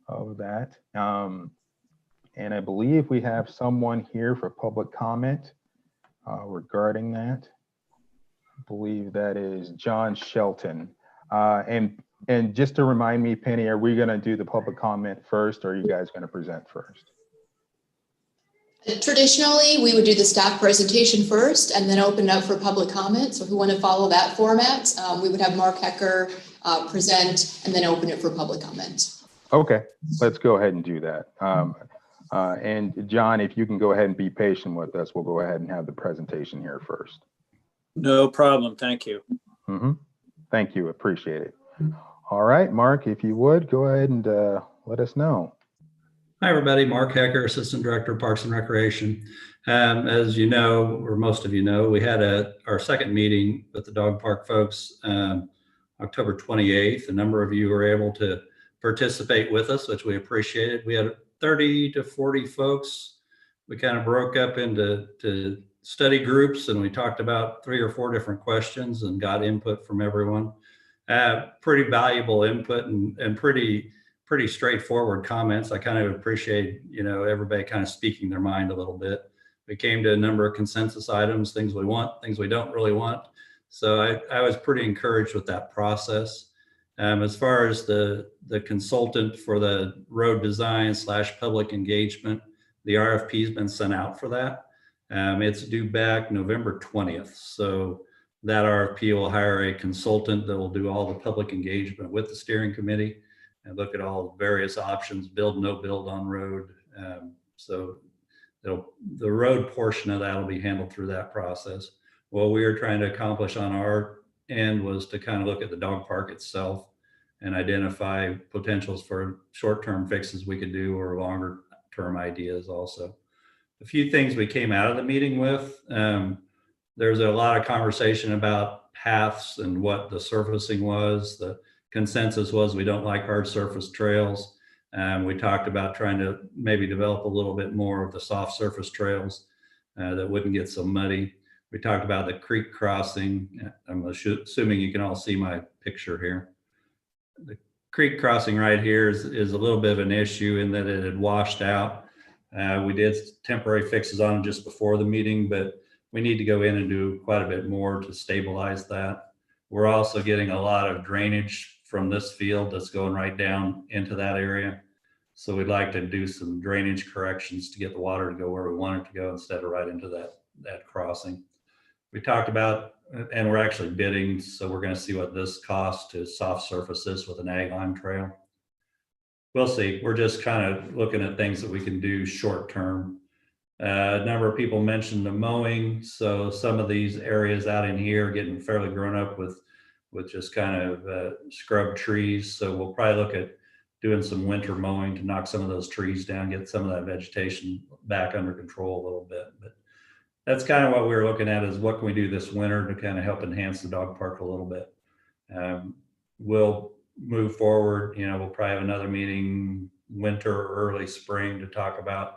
of that. And I believe we have someone here for public comment regarding that. I believe that is John Shelton. And just to remind me, Penny, are we going to do the public comment first, or are you guys going to present first? Traditionally, we would do the staff presentation first and then open it up for public comment. So if we want to follow that format, we would have Mark Hecker present and then open it for public comment. Okay, let's go ahead and do that. And John, if you can go ahead and be patient with us, we'll go ahead and have the presentation here first. No problem. Thank you. Thank you. Appreciate it. All right, Mark, if you would, go ahead and let us know. Hi, everybody. Mark Hecker, Assistant Director of Parks and Recreation. As you know, or most of you know, we had our second meeting with the dog park folks October 28th. A number of you were able to participate with us, which we appreciated. We had 30 to 40 folks. We kind of broke up into study groups, and we talked about 3 or 4 different questions and got input from everyone. Pretty valuable input and pretty straightforward comments. I kind of appreciate, everybody kind of speaking their mind a little bit. We came to a number of consensus items, things we want, things we don't really want. So I was pretty encouraged with that process. As far as the consultant for the road design / public engagement, the RFP has been sent out for that. It's due back November 20th. So that RFP will hire a consultant that will do all the public engagement with the steering committee and look at all various options, build, no build on road. So the road portion of that will be handled through that process. What we were trying to accomplish on our end was to kind of look at the dog park itself and identify potentials for short-term fixes we could do or longer-term ideas also. A few things we came out of the meeting with. There's a lot of conversation about paths and what the surfacing was. The consensus was we don't like hard surface trails. We talked about trying to maybe develop a little bit more of the soft surface trails that wouldn't get so muddy. We talked about the creek crossing. I'm assuming you can all see my picture here. The creek crossing right here is a little bit of an issue in that it had washed out. We did temporary fixes on it just before the meeting, but we need to go in and do quite a bit more to stabilize that. We're also getting a lot of drainage from this field that's going right down into that area. So we'd like to do some drainage corrections to get the water to go where we want it to go instead of right into that crossing. We talked about, and we're actually bidding, so we're going to see what this costs to soft surface this with an ag lime trail. We'll see. We're just kind of looking at things that we can do short term. A number of people mentioned the mowing. So some of these areas out in here are getting fairly grown up with just kind of scrub trees. So we'll probably look at doing some winter mowing to knock some of those trees down, get some of that vegetation back under control a little bit. But that's kind of what we were looking at, is what can we do this winter to kind of help enhance the dog park a little bit. We'll move forward. We'll probably have another meeting winter or early spring to talk about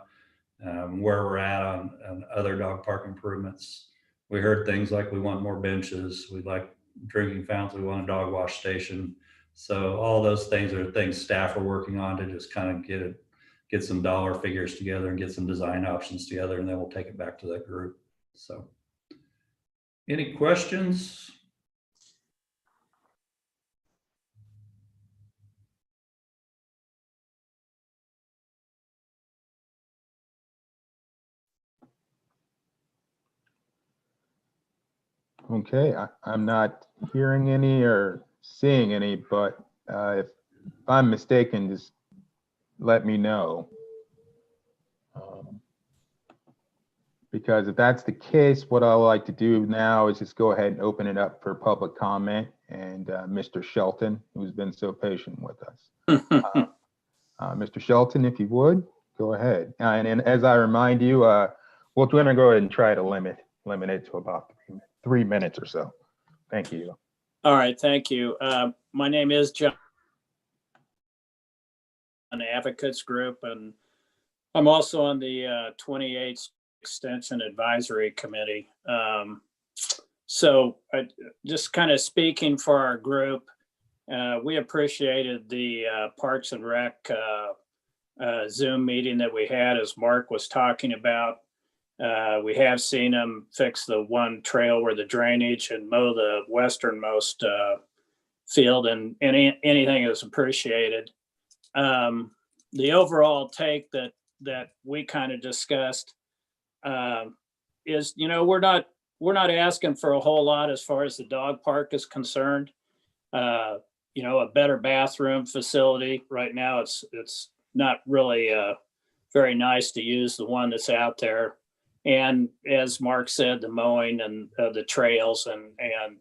where we're at on other dog park improvements. We heard things like we want more benches, we'd like drinking fountains, we want a dog wash station. So all those things are things staff are working on to just kind of get some dollar figures together and get some design options together, and then we'll take it back to that group. So any questions? Okay, I'm not hearing any or seeing any, but if I'm mistaken, just let me know. Because if that's the case, what I like to do now is just go ahead and open it up for public comment. And Mr. Shelton, who's been so patient with us. Mr. Shelton, if you would, go ahead. And as I remind you, we're going to go ahead and try to limit it to about 3 minutes or so. Thank you. All right, thank you. My name is John Advocates Group, and I'm also on the 28th Extension Advisory Committee. So just kind of speaking for our group, we appreciated the Parks and Rec Zoom meeting that we had, as Mark was talking about. We have seen them fix the one trail where the drainage and mow the westernmost field, and anything is appreciated. The overall take that we kind of discussed is, we're not asking for a whole lot as far as the dog park is concerned. A better bathroom facility. Right now, it's not really very nice to use the one that's out there. And as Mark said, the mowing and the trails and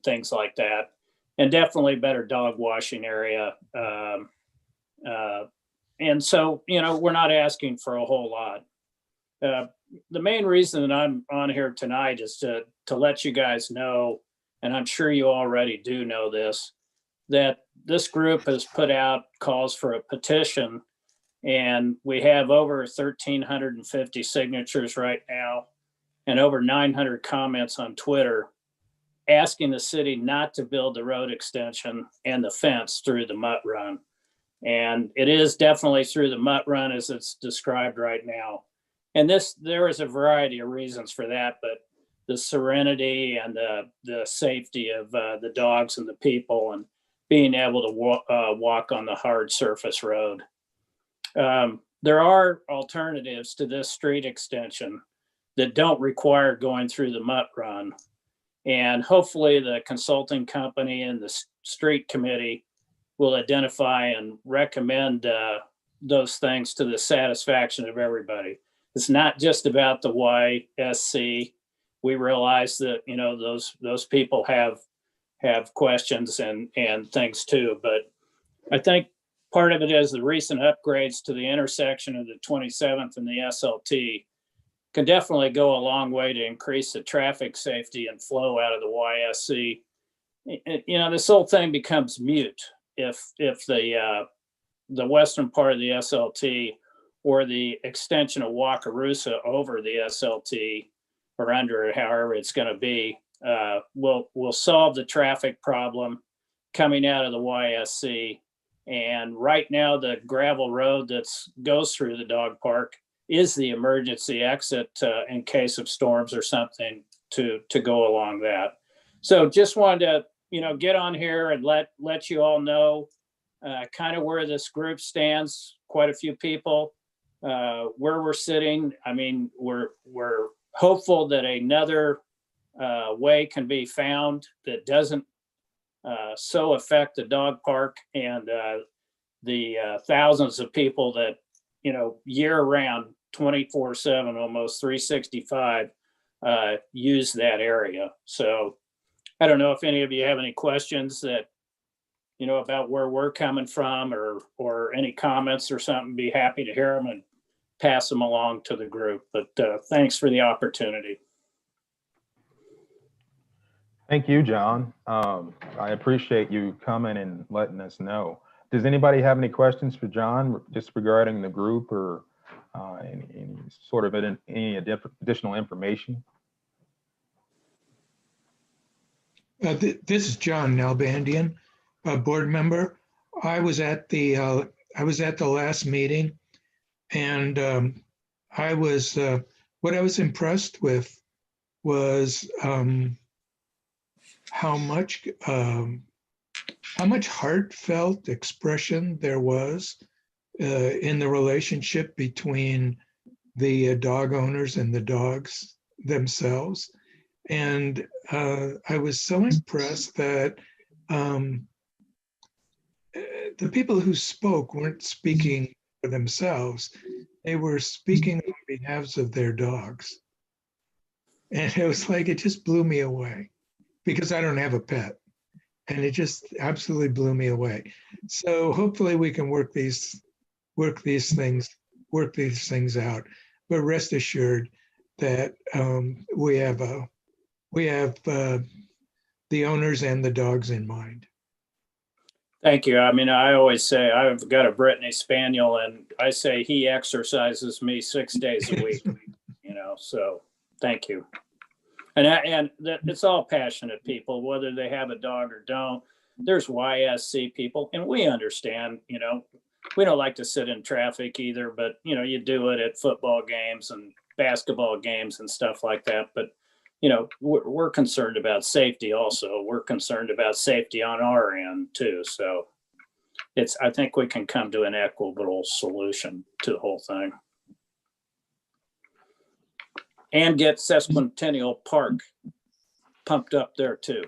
things like that, and definitely better dog washing area. And so, we're not asking for a whole lot. The main reason that I'm on here tonight is to let you guys know, and I'm sure you already do know this, that this group has put out calls for a petition, and we have over 1,350 signatures right now and over 900 comments on Twitter asking the city not to build the road extension and the fence through the Mutt Run. And it is definitely through the Mutt Run as it's described right now. And there is a variety of reasons for that, but the serenity and the safety of the dogs and the people, and being able to walk on the hard surface road. There are alternatives to this street extension that don't require going through the Mutt Run. And hopefully the consulting company and the street committee will identify and recommend those things to the satisfaction of everybody. It's not just about the YSC. We realize that, those people have questions and things too, but I think part of it is the recent upgrades to the intersection of the 27th and the SLT can definitely go a long way to increase the traffic safety and flow out of the YSC. This whole thing becomes mute if the western part of the SLT or the extension of Wakarusa over the SLT or under it, however it's going to be, will solve the traffic problem coming out of the YSC. And right now, the gravel road that goes through the dog park is the emergency exit in case of storms or something to go along that. So just wanted to, get on here and let you all know kind of where this group stands. Quite a few people where we're sitting. I mean, we're hopeful that another way can be found that doesn't so affect the dog park and the thousands of people that, year round, 24/7, almost 365, use that area. So I don't know if any of you have any questions that, about where we're coming from or any comments or something. Be happy to hear them and pass them along to the group. But thanks for the opportunity. Thank you, John. I appreciate you coming and letting us know. Does anybody have any questions for John just regarding the group or any sort of any additional information? This is John Nalbandian, a board member. I was at the last meeting, and what I was impressed with was how much heartfelt expression there was in the relationship between the dog owners and the dogs themselves. And I was so impressed that the people who spoke weren't speaking for themselves. They were speaking on behalf of their dogs. And it was like, it just blew me away because I don't have a pet. And it just absolutely blew me away. So hopefully we can work these things out. But rest assured that we have the owners and the dogs in mind. Thank you. I mean, I always say I've got a Brittany Spaniel, and I say he exercises me 6 days a week, so thank you. And it's all passionate people, whether they have a dog or don't. There's YSC people, and we understand, we don't like to sit in traffic either, but, you do it at football games and basketball games and stuff like that. But, we're concerned about safety also. We're concerned about safety on our end too. So I think we can come to an equitable solution to the whole thing. And get Sesquicentennial Park pumped up there too.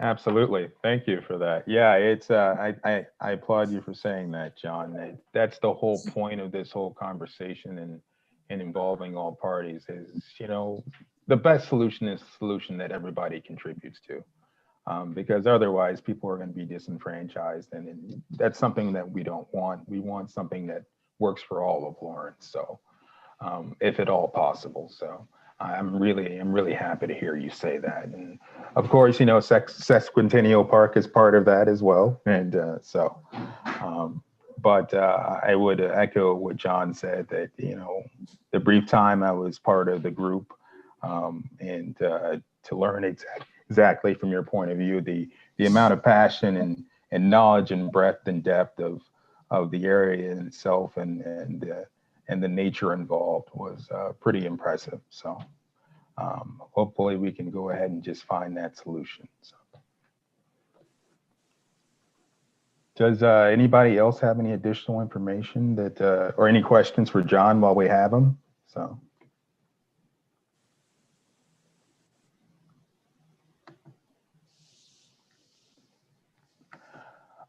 Absolutely. Thank you for that. Yeah, it's I applaud you for saying that, John. That's the whole point of this whole conversation and involving all parties is, the best solution is a solution that everybody contributes to. Because otherwise people are going to be disenfranchised, and that's something that we don't want. We want something that works for all of Lawrence. So if at all possible. So I'm really happy to hear you say that. And of course, Sesquicentennial Park is part of that as well. And but I would echo what John said, that, the brief time I was part of the group, and to learn exactly from your point of view, the amount of passion and knowledge and breadth and depth of the area in itself and the nature involved was pretty impressive. So hopefully we can go ahead and just find that solution. So. Does anybody else have any additional information or any questions for John while we have him? So.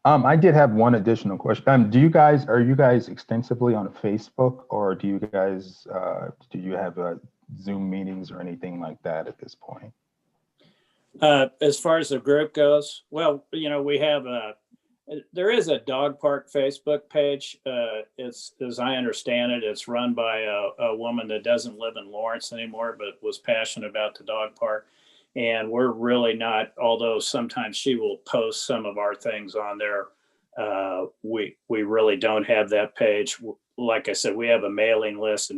I did have one additional question. Are you guys extensively on Facebook, or do you have Zoom meetings or anything like that at this point? As far as the group goes, well, we have there is a dog park Facebook page. It's, as I understand it, it's run by a woman that doesn't live in Lawrence anymore, but was passionate about the dog park. And we're really not, although sometimes she will post some of our things on there, we really don't have that page. Like I said, we have an emailing list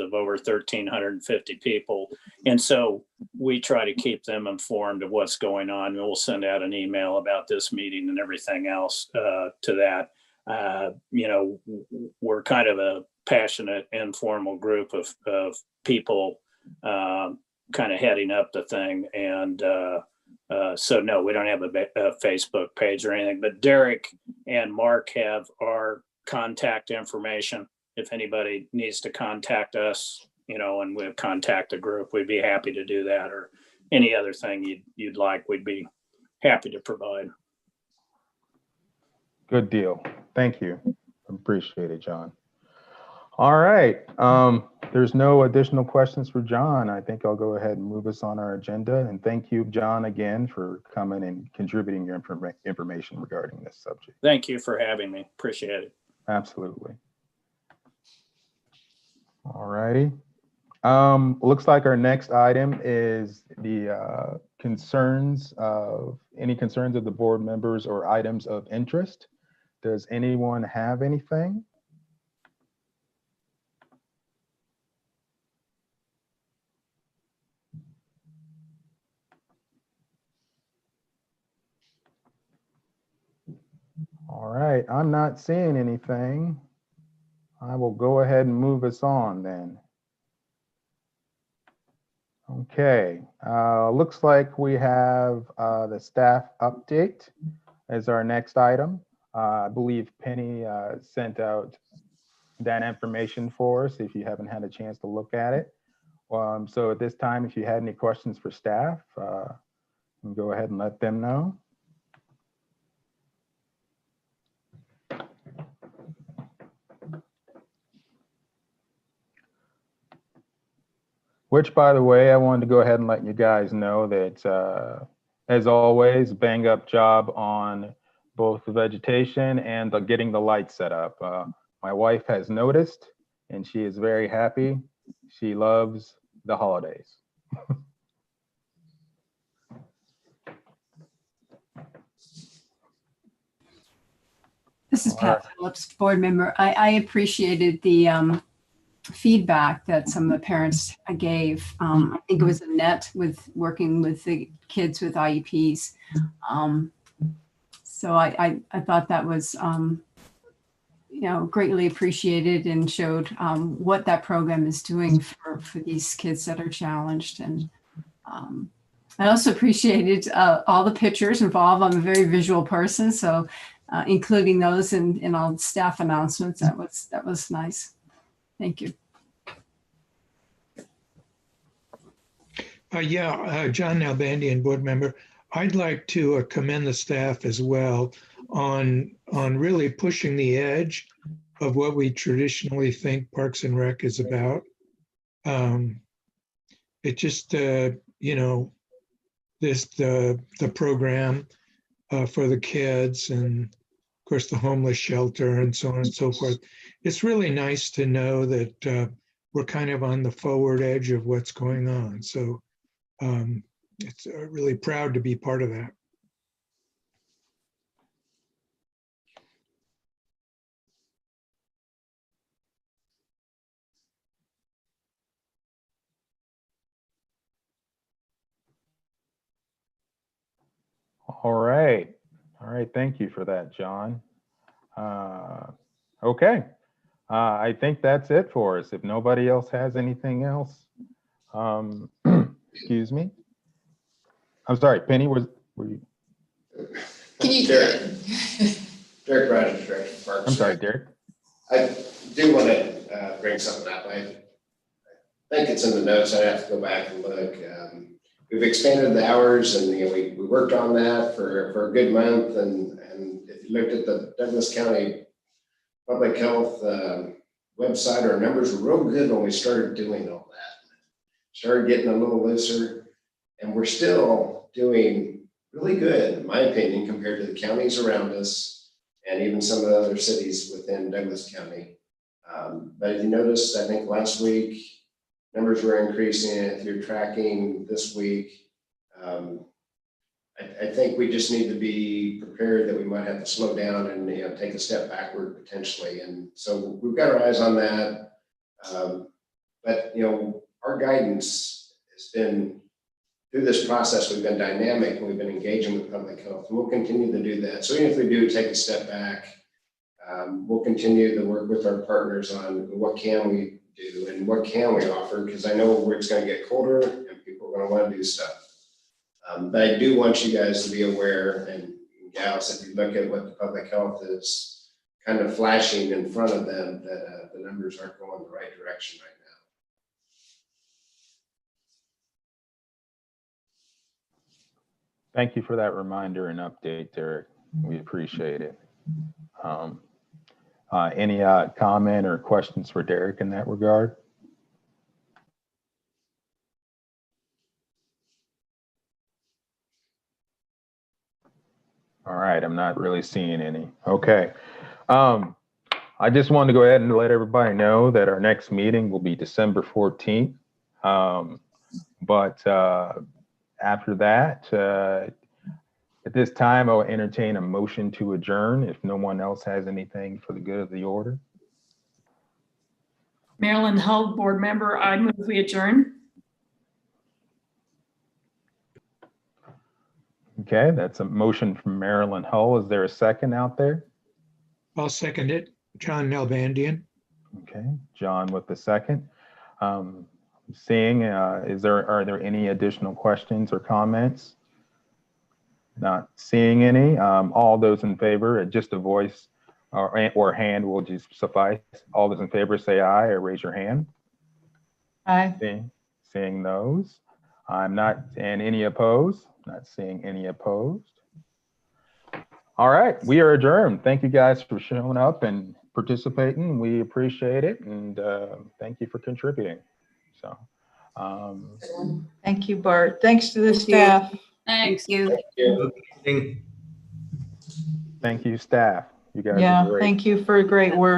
of over 1,350 people. And so we try to keep them informed of what's going on. We'll send out an email about this meeting and everything else to that. We're kind of a passionate, informal group of people kind of heading up the thing. And so no, we don't have a Facebook page or anything, but Derek and Mark have our contact information. If anybody needs to contact us, and we'll contact the group, we'd be happy to do that, or any other thing you'd like, we'd be happy to provide. Good deal. Thank you. Appreciate it, John. All right. There's no additional questions for John. I think I'll go ahead and move us on our agenda. And thank you, John, again for coming and contributing your information regarding this subject. Thank you for having me. Appreciate it. Absolutely. All righty. Looks like our next item is the any concerns of the board members or items of interest. Does anyone have anything? All right, I'm not seeing anything. I will go ahead and move us on then. Okay, looks like we have the staff update as our next item. I believe Penny sent out that information for us if you haven't had a chance to look at it. So at this time, if you had any questions for staff, go ahead and let them know. Which, by the way, I wanted to go ahead and let you guys know that, as always, bang up job on both the vegetation and getting the lights set up. My wife has noticed, and she is very happy. She loves the holidays. This is All Pat Phillips, board member. I appreciated the feedback that some of the parents gave. I think it was Annette with working with the kids with IEPs. So I thought that was, greatly appreciated and showed what that program is doing for these kids that are challenged. And I also appreciated all the pictures involved. I'm a very visual person, so including those in all the staff announcements, that was nice. Thank you. John Nalbandian, board member. I'd like to commend the staff as well on really pushing the edge of what we traditionally think Parks and Rec is about. It just, the program for the kids and of course the homeless shelter and so on and so forth. It's really nice to know that we're kind of on the forward edge of what's going on. So it's really proud to be part of that. All right. Thank you for that, John. Okay. I think that's it for us. If nobody else has anything else, excuse me. I'm sorry, Penny, were you? Can you? Derek Rogers, Director of Parks. I'm sorry, Derek. I do want to bring something up. I think it's in the notes. I'd have to go back and look. We've expanded the hours, and we worked on that for a good month. And if you looked at the Douglas County Public Health website, our numbers were real good when we started doing all that. Started getting a little looser, and we're still doing really good, in my opinion, compared to the counties around us and even some of the other cities within Douglas County. But if you noticed, I think last week, numbers were increasing. If you're tracking this week, I think we just need to be prepared that we might have to slow down and take a step backward potentially. And so we've got our eyes on that. But our guidance has been through this process. We've been dynamic and we've been engaging with public health, and we'll continue to do that. So even if we do take a step back, we'll continue to work with our partners on what can we do and what can we offer, because I know it's going to get colder and people are going to want to do stuff. But I do want you guys to be aware, and gals, if you look at what the public health is kind of flashing in front of them, that the numbers aren't going the right direction right now. Thank you for that reminder and update, Derek. We appreciate it. Any comment or questions for Derek in that regard? All right, I'm not really seeing any. Okay. I just wanted to go ahead and let everybody know that our next meeting will be December 14th. But after that, at this time, I'll entertain a motion to adjourn if no one else has anything for the good of the order. Marilyn Hull, board member, I move we adjourn. Okay, that's a motion from Marilyn Hull. Is there a second out there? I'll second it. John Nalbandian. Okay, John with the second. Are there any additional questions or comments? Not seeing any. All those in favor, just a voice or hand will just suffice. All those in favor say aye or raise your hand. Aye. Seeing those. I'm not, and any opposed? Not seeing any opposed. All right, we are adjourned. Thank you guys for showing up and participating. We appreciate it, and thank you for contributing. So, Thank you, Bart. Thanks to the staff. Thanks. Thank you. thank you, staff. You guys are Yeah, great. thank you for great work.